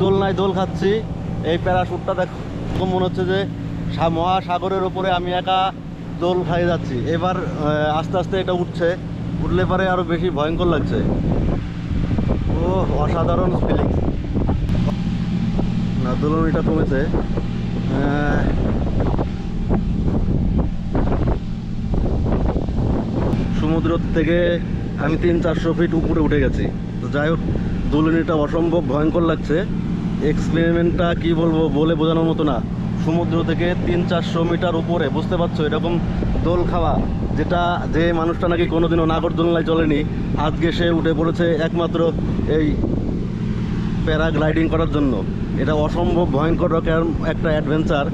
দোলনায় দোল খাচ্ছি। এই প্যারাশুটটা দেখো, মনে হচ্ছে যে মহাসাগরের ওপরে আমি একা দোল খাই যাচ্ছি। এবার আস্তে আস্তে এটা উঠছে, উঠলে পরে আরও বেশি ভয়ঙ্কর লাগছে। ও অসাধারণ ফিলিংস। না, দোলনিটা কমেছে। সমুদ্র থেকে আমি 300-400 ফিট উপরে উঠে গেছি। তো যাই হোক, দোলনিটা অসম্ভব ভয়ঙ্কর লাগছে। এক্সপেরিমেন্টটা কি বলবো, বলে বোঝানোর মতো না। সমুদ্র থেকে 300-400 মিটার উপরে, বুঝতে পারছো, এরকম দোল খাওয়া, যেটা যে মানুষটা নাকি কোনোদিনও নাগরদোলনায় চলেনি, আজকে সে উঠে পড়েছে একমাত্র এই প্যারাগ্লাইডিং করার জন্য। এটা অসম্ভব ভয়ঙ্কর একটা অ্যাডভেঞ্চার।